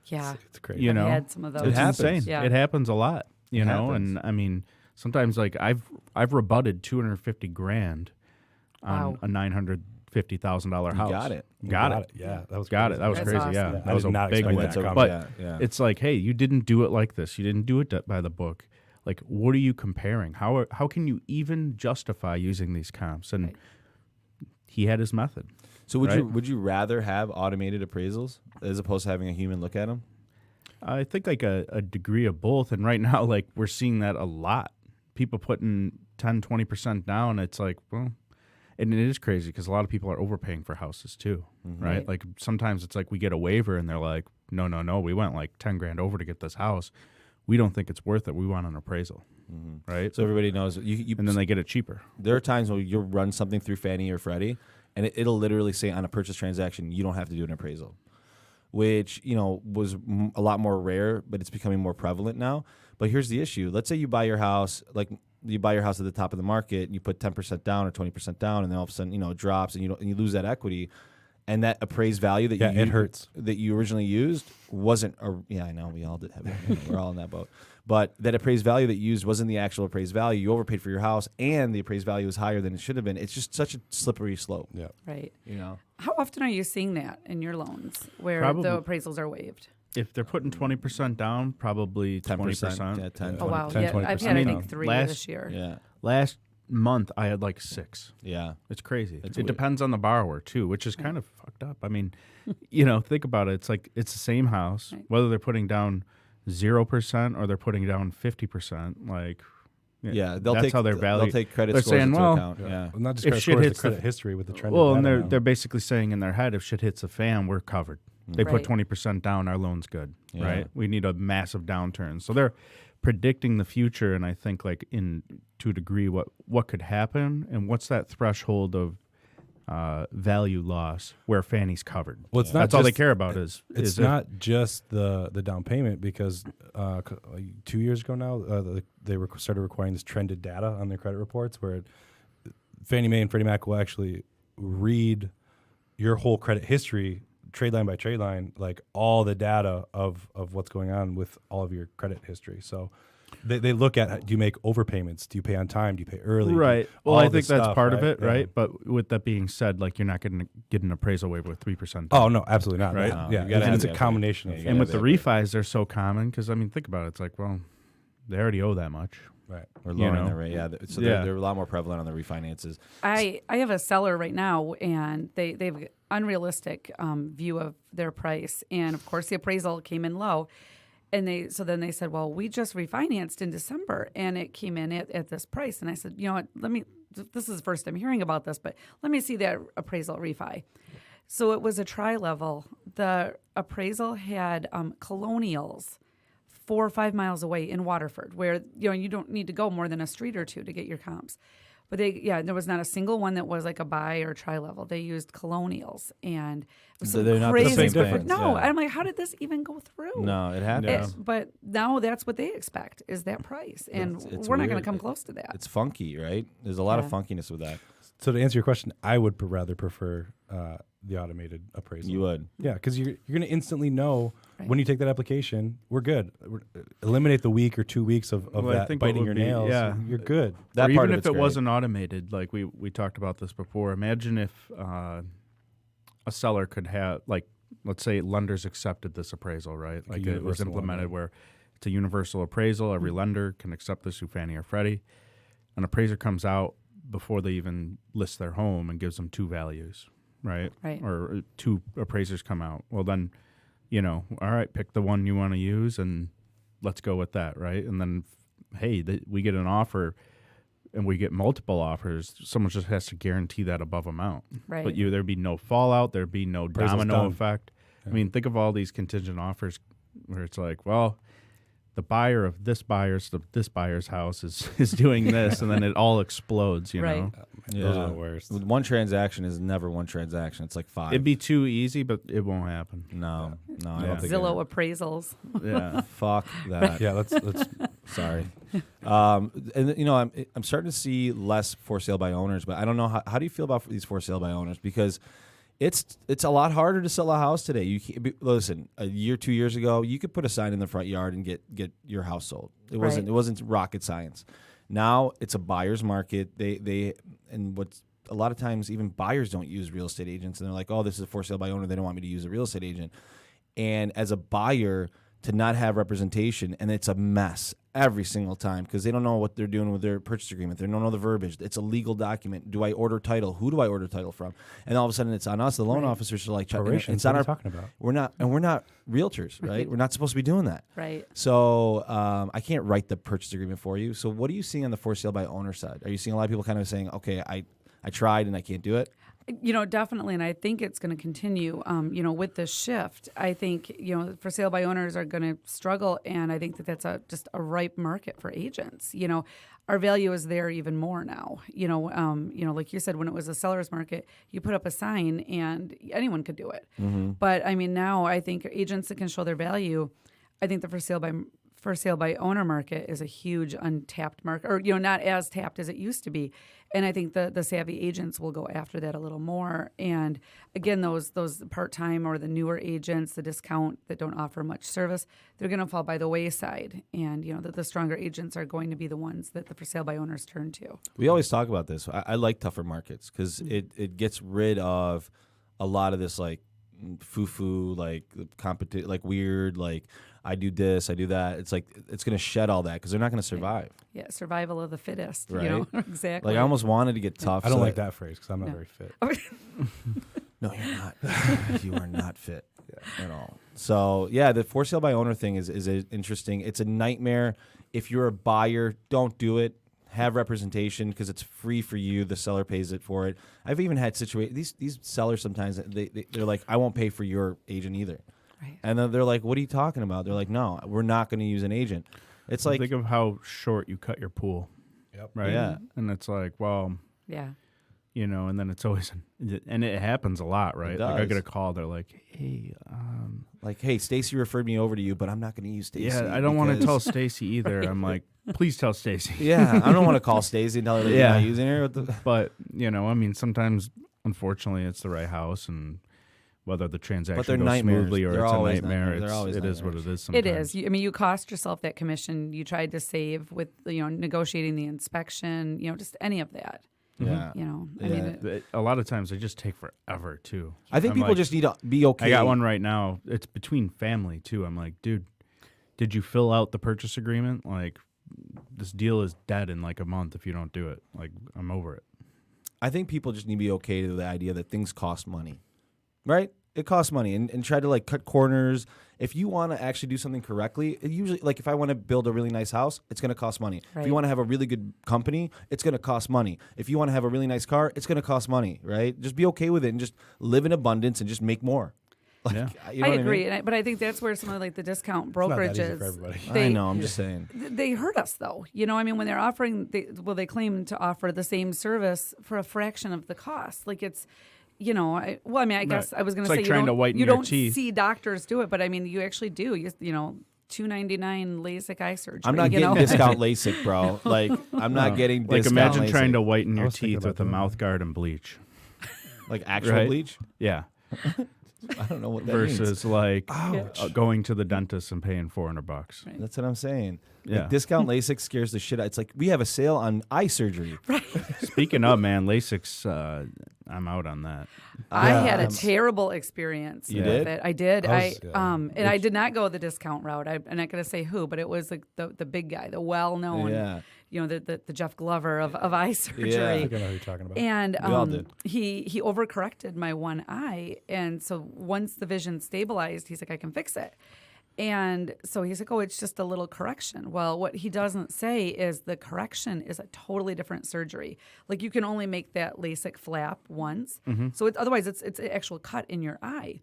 Yeah. It's crazy. You I've know, had some of those. it's happens. insane. Yeah. It happens a lot, you It know. happens. And I mean, sometimes like I've rebutted $250,000 on Wow. a $950,000 house. got it. Got it. Yeah, that was Got crazy. it. That was That's crazy. awesome. Yeah, Yeah, that I was did a not big expect one. that to come. But Yeah. it's like, hey, you didn't do it like this. You didn't do it by the book. Like, what are you comparing? How can you even justify using these comps? And Right. he had his method. So would Right. you rather have automated appraisals as opposed to having a human look at them? I think like a degree of both. And right now, like we're seeing that a lot. People putting 10, 20% down. It's like, well, and it is crazy because a lot of people are overpaying for houses too, right? Right. Like sometimes it's like we get a waiver and they're like, no, we went like 10 grand over to get this house. We don't think it's worth it. We want an appraisal, right? So everybody knows you And then they get it cheaper. there are times when you'll run something through Fannie or Freddie, and it'll literally say on a purchase transaction, you don't have to do an appraisal, which, was a lot more rare, but it's becoming more prevalent now. But here's the issue. Let's say you buy your house, at the top of the market, and you put 10% down or 20% down, and then all of a sudden, it drops, and you lose that equity. And that appraised value that it hurts. that you originally used wasn't. I know we all did have it. We're all in that boat. But that appraised value that you used wasn't the actual appraised value. You overpaid for your house, and the appraised value was higher than it should have been. It's just such a slippery slope. Yeah. Right. How often are you seeing that in your loans where Probably- the appraisals are waived? If they're putting 20% down, probably 20%. Yeah, 10, Oh, wow. 10, Yeah, 20%. I've had, I I mean, think, 3 last- this year. Yeah, Last month, I had like 6. yeah. It's crazy. It's It weird. depends on the borrower too, which is kind of fucked up. I mean, think about it. It's like it's the same house, Right. whether they're putting down 0% or they're putting down 50%. Like, Yeah, that's how they're valued. They'll take credit They're scores saying, into well, account. Yeah. Well, not just If credit shit scores, hits the the- credit history with the trend. well, of and data now. they're basically saying in their head, if shit hits the fan, we're covered. They put Right. 20% down, our loan's good, Yeah. right? We need a massive downturn. So they're predicting the future, and I think like to a degree what could happen and what's that threshold of value loss where Fannie's covered. Well, it's not That's all they just- care about is It's if- not just the down payment because 2 years ago now they started requiring this trended data on their credit reports where Fannie Mae and Freddie Mac will actually read your whole credit history trade line by trade line, like all the data of what's going on with all of your credit history. So they look at, do you make overpayments? Do you pay on time? Do you pay early? Right. All Well, I this think that's stuff, part of it, Yeah. right? But with that being said, like you're not going to get an appraisal waiver with 3%. Oh no, absolutely not. Right? No, You yeah, gotta have it's a the combination equity. of Yeah, And you with the gotta refis, they're so common because, I mean, think about it. It's like, well, they already owe that much. right. We're You lowering know. their rate. Yeah. So Yeah. they're a lot more prevalent on the refinances. I have a seller right now, and they've an unrealistic view of their price, and of course the appraisal came in low, and then they said, well, we just refinanced in December, and it came in at this price, and I said, you know what, this is the first I'm hearing about this, but let me see that appraisal refi. So it was a tri-level. The appraisal had colonials 4 or 5 miles away in Waterford, where you don't need to go more than a street or two to get your comps. But there was not a single one that was like a buy or tri-level. They used colonials, and it was So some they're not the crazy same stuff. things, No, yeah. I'm like, how did this even go through? No, it happens. But now that's what they expect is that price, and It's we're not going weird. to come close to that. It's funky, right? There's a lot of Yeah. funkiness with that. So to answer your question, I would rather prefer the automated appraisal. You would. Yeah, because you're going to instantly know Right. when you take that application, we're good. Eliminate the week or 2 weeks of Well, I that think what biting would your be- nails. yeah. You're good. That or part even of if it's it great. wasn't automated, like we talked about this before. Imagine if a seller could have, like, let's say lenders accepted this appraisal, right? Like it was universal one, implemented right? where it's a universal appraisal. Every lender can accept this through Fannie or Freddie. An appraiser comes out before they even list their home and gives them two values, right? Right. Or two appraisers come out. Well, then, all right, pick the one you want to use and let's go with that, right? And then, hey, we get an offer and we get multiple offers. Someone just has to guarantee that above amount. Right. But there'd be no fallout. There'd be no Appraisal's domino done. effect. I mean, think of all these contingent offers where it's like, well, the buyer of this buyer's house is doing this, and then it all explodes, Right. know? Those are the worst. With one transaction is never one transaction. It's like 5. It'd be too easy, but it won't happen. No, I Yeah. don't think Zillow appraisals. Yeah. Fuck that. Yeah, let's Sorry. And I'm starting to see less for sale by owners, but I don't know how do you feel about these for sale by owners, because it's a lot harder to sell a house today. You can't, listen, a year, 2 years ago, you could put a sign in the front yard and get your house sold. It wasn't rocket science. Now it's a buyer's market. And what's a lot of times even buyers don't use real estate agents, and they're like, oh, this is a for sale by owner. They don't want me to use a real estate agent. And as a buyer, to not have representation, and it's a mess every single time because they don't know what they're doing with their purchase agreement. They don't know the verbiage. It's a legal document. Do I order title? Who do I order title from? And all of a sudden, it's on us. The loan officers are like, Proration, it's what on are our. you talking about? We're not realtors, right? We're not supposed to be doing that. Right. So I can't write the purchase agreement for you. So what are you seeing on the for sale by owner side? Are you seeing a lot of people kind of saying, okay, I tried and I can't do it? Definitely, and I think it's going to continue. With this shift, I think for sale by owners are going to struggle, and I think that's just a ripe market for agents. Our value is there even more now. Like you said, when it was a seller's market, you put up a sign and anyone could do it. Mm-hmm. But I mean, now I think agents that can show their value, I think the for sale by owner market is a huge untapped market, or not as tapped as it used to be. And I think the savvy agents will go after that a little more. And again, those part-time or the newer agents, the discount that don't offer much service, they're going to fall by the wayside. And the stronger agents are going to be the ones that the for sale by owners turn to. We always talk about this. I like tougher markets because it gets rid of a lot of this like foo-foo, like like weird, like I do this, I do that. It's like it's going to shed all that because they're not going to survive. Yeah, survival of the fittest. Right. Exactly. Like I almost wanted to get tough. I don't so like that phrase because I'm not very fit. No, you're not. You are not fit at all. So yeah, the for sale by owner thing is interesting. It's a nightmare. If you're a buyer, don't do it. Have representation because it's free for you. The seller pays it for it. I've even had situations. These sellers sometimes they're like, I won't pay for your agent either. Right. And then they're like, what are you talking about? They're like, no, we're not going to use an agent. It's like, think of how short you cut your pool. Yep. Right. Yeah. And it's like, well, Yeah. and then it's always, and it happens a lot, right? Like I does. get a call, they're like, hey, Like, hey, Stacy referred me over to you, but I'm not going to use Stacy. yeah, I don't want to because- tell Stacy either. I'm like, please tell Stacy. Yeah, I don't want to call Stacy and tell her that you're Yeah. not using her. What the- But, I mean, sometimes, unfortunately, it's the right house, and whether the transaction they're goes nightmares. smoothly or They're it's a always nightmare, nightmares. They're always it is what it nightmares. is sometimes. It is. You cost yourself that commission. You tried to save with, negotiating the inspection, just any of that. Yeah. I mean, Yeah. But a lot of times they just take forever, too. I think I'm people like, just need to be okay. I got one right now. It's between family, too. I'm like, dude, did you fill out the purchase agreement? Like, this deal is dead in like a month if you don't do it. Like, I'm over it. I think people just need to be okay to the idea that things cost money, right? It costs money, and try to like cut corners. If you want to actually do something correctly, it usually, like if I want to build a really nice house, it's going to cost money. If Right. you want to have a really good company, it's going to cost money. If you want to have a really nice car, it's going to cost money, right? Just be okay with it and just live in abundance and just make more. Like, Yeah. you know I what agree, mean? but I think that's where some of like the discount It's not that easy brokerages. for everybody. I know. I'm just saying. They hurt us though. I mean, when they're offering, they claim to offer the same service for a fraction of the cost. Like it's, I guess I was going It's to say like trying to whiten you your don't teeth. see doctors do it, but I mean, you actually do. $2.99 LASIK eye surgery. I'm not getting discount LASIK, bro. Like I'm not getting Like, discount imagine trying to LASIK. whiten I your was thinking teeth about with a doing mouth guard and bleach. like actual Right? bleach. Yeah. I don't know what that Versus like Ouch. going to the dentist and paying $400. Right. That's what I'm saying. Yeah. Like, discount LASIK scares the shit out. It's like we have a sale on eye surgery. Speaking of, man, LASIK's, I'm out on that. I Yeah, had a I'm- terrible experience You with did? it. I did. And I did not go the discount route. I'm not going to say who, but it was like the big guy, the well-known, Yeah. the Jeff Glover of eye surgery. Yeah. I think I know who you're talking about. And We all did. he overcorrected my one eye, and so once the vision stabilized, he's like, I can fix it. And so he's like, oh, it's just a little correction. Well, what he doesn't say is the correction is a totally different surgery. Like you can only make that LASIK flap once, so otherwise it's an actual cut in your eye.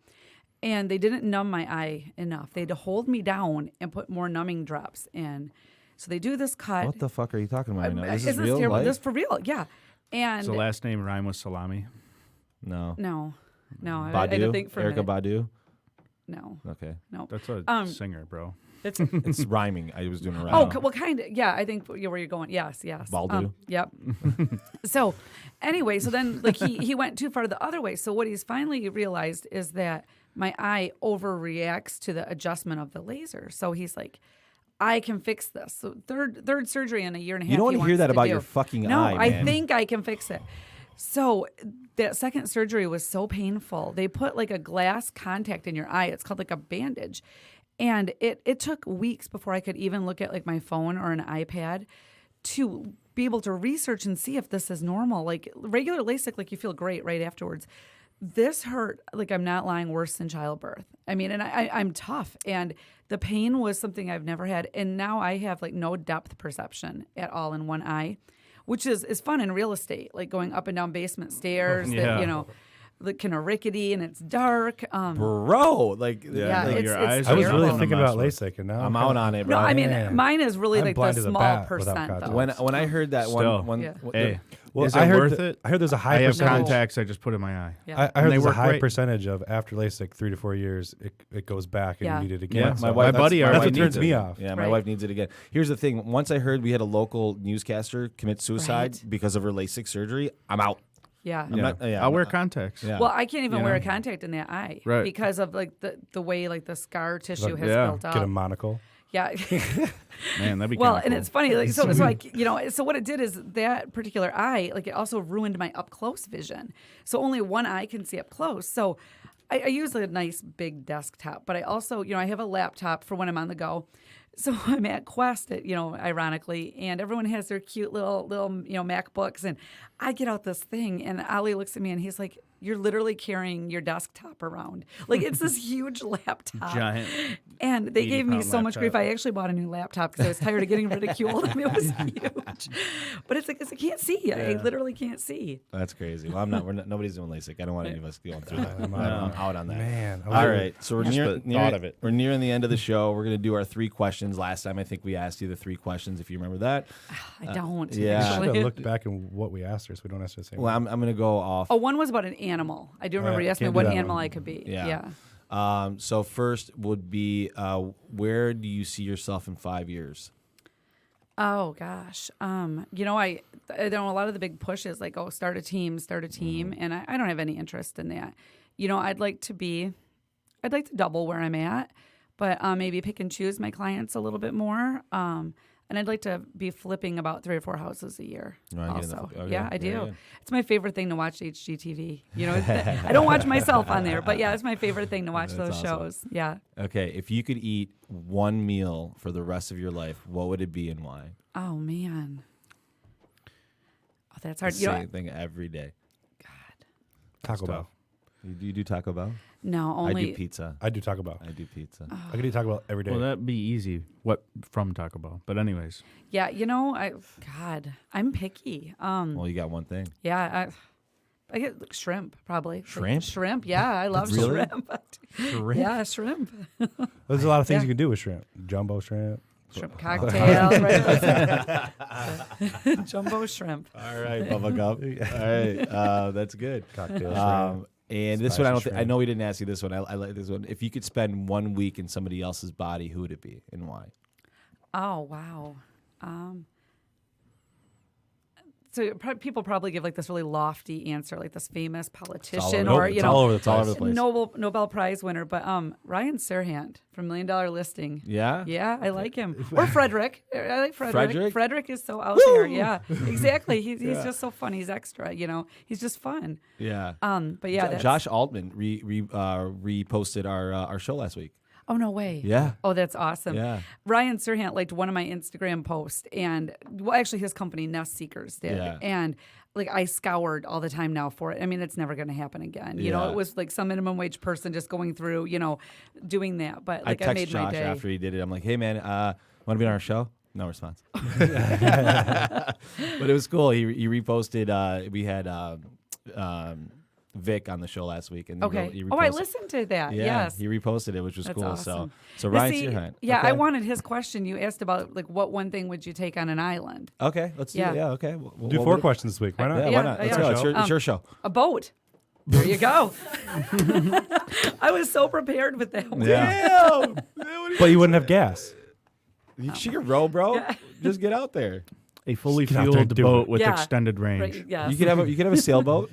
And they didn't numb my eye enough. They had to hold me down and put more numbing drops in. So they do this cut. What the fuck are you talking about right now? This is Isn't real terrible? life? This is for real, yeah. And Does the last name rhyme with salami? No. no, I Badu? don't think for Erica a minute. Badu? No, Okay. no. That's a singer, bro. It's It's rhyming. I was doing it right. oh, well, kind of. Yeah, I think where you're going. Yes. Baldu? Yep. So, anyway, so then like he went too far the other way. So what he's finally realized is that my eye overreacts to the adjustment of the laser. So he's like, I can fix this. So third surgery in a year and a half. You don't he want to hear wants that about do. your fucking No, eye, I man. think I can fix it. So that second surgery was so painful. They put like a glass contact in your eye. It's called like a bandage. And it took weeks before I could even look at like my phone or an iPad to be able to research and see if this is normal. Like regular LASIK, like you feel great right afterwards. This hurt, like I'm not lying, worse than childbirth. I mean, and I'm tough. And the pain was something I've never had. And now I have like no depth perception at all in one eye, which is fun in real estate, like going up and down basement stairs Yeah. that, that kind of rickety and it's dark. Bro, like, Yeah, like, it's- your it's eyes I was terrible. really thinking about Mess LASIK, and now I'm out on it, bro. No, I mean, Man. mine is really I'm like blind the as a small bat without percent, contacts. though. when I heard that Still. one, Yeah. Hey, Well, is I it heard worth th- it? I heard there's a high I have percentage. contacts. I just put in my eye. Yeah. I And heard they there's a work high great. percentage of after LASIK, 3 to 4 years, it goes back and Yeah. you need it again. Yeah, So my wife- that's- buddy That's already what turns needs me it. off. Yeah, my Right. wife needs it again. Here's the thing. Once I heard we had a local newscaster commit suicide Right. because of her LASIK surgery, I'm out. Yeah. I'm not- yeah, I'll I'm wear not- contacts. Yeah. Well, I can't even You wear a know? contact in that eye Right. because of like the way like the scar tissue has Yeah. built up. Get a monocle. Yeah. Man, that'd be Well, kinda and cool. it's funny, like so like so what it did is that particular eye, like it also ruined my up close vision. So only one eye can see up close. So I use a nice big desktop, but I also I have a laptop for when I'm on the go. So I'm at Quest, ironically, and everyone has their cute little MacBooks, and I get out this thing, and Ali looks at me and he's like, You're literally carrying your desktop around. Like, it's this huge laptop. Giant. And they gave me 80-pound so much grief. laptop. I actually bought a new laptop because I was tired of getting ridiculed. I mean, it was huge. But it's like, I can't see. I literally can't see. That's crazy. Well, I'm not. Nobody's doing LASIK. I don't want any of us going through that. I'm out on that. Man, All right. So we're thought of it. We're nearing the end of the show. We're gonna do our 3 questions. Last time I think we asked you the 3 questions. If you remember that. I don't. yeah. I should actually. have looked back and what we asked her, so we don't have to say. Well, I'm gonna go off. Oh, one was about an animal. I do remember yeah, you asked me can't do what that animal one. I could be. Yeah. So first would be, where do you see yourself in 5 years? Oh gosh. You know, I know a lot of the big pushes like, oh, start a team, and I don't have any interest in that. You know, I'd like to double where I'm at, but maybe pick and choose my clients a little bit more. And I'd like to be flipping about 3 or 4 houses a year. Also, yeah, I do. Yeah. It's my favorite thing to watch HGTV. You know, I don't watch myself on there, but yeah, it's my favorite thing to watch those awesome. shows. Yeah. Okay, if you could eat one meal for the rest of your life, what would it be and why? Oh man. Oh, that's hard. The You know, same thing every day. God. Taco Bell. You do Taco Bell? No, only I do pizza. I do Taco Bell. I do pizza. I could eat Taco Bell every day. Well, that'd be easy. What from Taco Bell? But anyways, Yeah, you know, I'm picky. Well, you got one thing. Yeah, I get shrimp probably. Shrimp? Shrimp. Yeah, I love Really? shrimp. Yeah, shrimp. There's a lot of things Yeah. you can do with shrimp. Jumbo shrimp. Shrimp cocktails, right? Jumbo shrimp. All right, Bubba Gump. All right, that's good. Cocktail shrimp. And this Spicy one, I shrimp. know we didn't ask you this one. I like this one. If you could spend 1 week in somebody else's body, who would it be and why? Oh wow. So people probably give like this really lofty answer, like this famous politician or it's you all know over the place. Nobel Prize winner, but Ryan Serhant from $1 Million Listing. Yeah? Yeah, I like him. Or Frederick. I like Frederick. Frederick? Frederick is so out there. Yeah, exactly. He's just so fun. He's extra. You know, he's just fun. Yeah. But yeah, that's, Josh Altman reposted our show last week. Oh no way. Yeah. Oh, that's awesome. Yeah. Ryan Serhant liked one of my Instagram posts, and well, actually, his company Nest Seekers did, Yeah. and like I scoured all the time now for it. I mean, it's never going to happen again. You know, Yeah. it was like some minimum wage person just going through, you know, doing that. But like I I texted made my Josh day. after he did it. I'm like, hey man, want to be on our show? No response. But it was cool. He reposted. We had Vic on the show last week, and Okay. he Oh, I reposted- listened to that. Yeah, Yes. he reposted it, which was That's cool. awesome. So Now, Ryan see, Serhant. yeah, Okay. I wanted his question. You asked about like what one thing would you take on an island? Okay, let's do it. Yeah. Yeah, okay. We'll Do what 4 would it- questions this week. Why not? Yeah, Yeah, why not? Let's yeah. go. It's your show. A boat. There you go. I was so prepared with that one. Yeah. But you wouldn't have gas. She can row, bro. Just get out there. a fully Get out there and fueled do boat it. with Yeah. extended range. Right, yes. You could have a sailboat.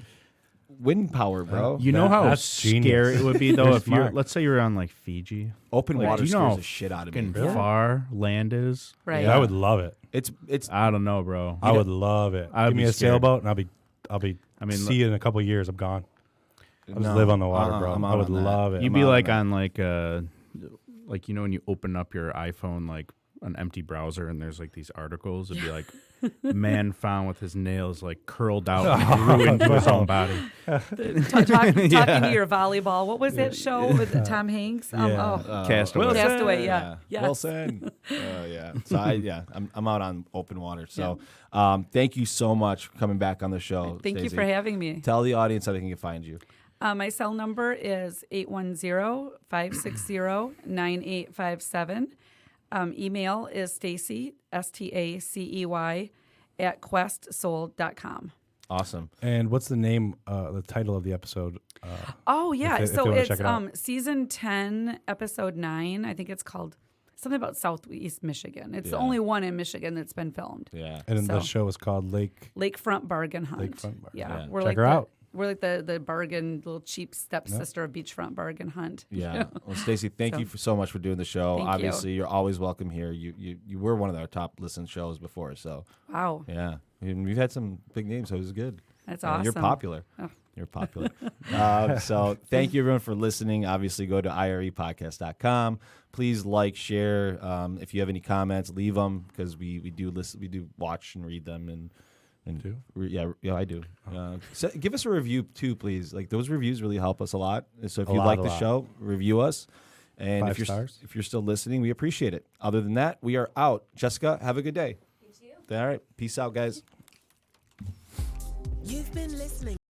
Wind power, bro. You know how That's scary genius. it would be though You're if you're, smart. let's say you're on like Fiji. Open Like, water do you know scares how the shit out of me. Fucking far land is. Right. I would love it. It's I don't know, bro. I would love it. I'd Give me be a scared. sailboat, and I'll be. I mean, see you in a couple of years. I'm gone. I'll just No. live on the water, bro. I'm I out would on that. love it. You'd I'm be out like on on like you know when you open up your iPhone like an empty browser and there's like these articles. It'd be like man found with his nails like curled out and grew into his own body. Talking to your volleyball. What was that show with Tom Hanks? Yeah. Castaway. Castaway. Yeah. Yes. Wilson. Yeah. So I'm out on open water. So thank you so much for coming back on the show. Thank you Stacey. for having me. Tell the audience how they can find you. My cell number is 810-560-9857. Email is Stacey, STACEY, @questsold.com. Awesome. And what's the name, the title of the episode? Oh, yeah. if So they wanna it's check it out. season 10, episode 9. I think it's called something about Southeast Michigan. It's the Yeah. only one in Michigan that's been filmed. Yeah. And then the So- show is called Lakefront Bargain Hunt. Lakefront Bargain. Yeah. Yeah. We're Check like her out. We're like the bargain, little cheap stepsister of Beachfront Bargain Hunt. Yeah. Well, Stacey, thank you so much for doing the show. Thank you. Obviously, you're always welcome here. You were one of our top listened shows before, so Wow. yeah. And we've had some big names, so it was good. That's You're awesome. popular. Oh. You're popular. So thank you everyone for listening. Obviously, go to irepodcast.com. Please like, share. If you have any comments, leave them because we do listen, we do watch and read them, and And Do? yeah, I do. So give us a review too, please. Like those reviews really help us a lot. So if you lot, like a the lot. show, review us. And 5 stars. if you're still listening, we appreciate it. Other than that, we are out. Jessica, have a good day. You too. All right, peace out, guys. You've been listening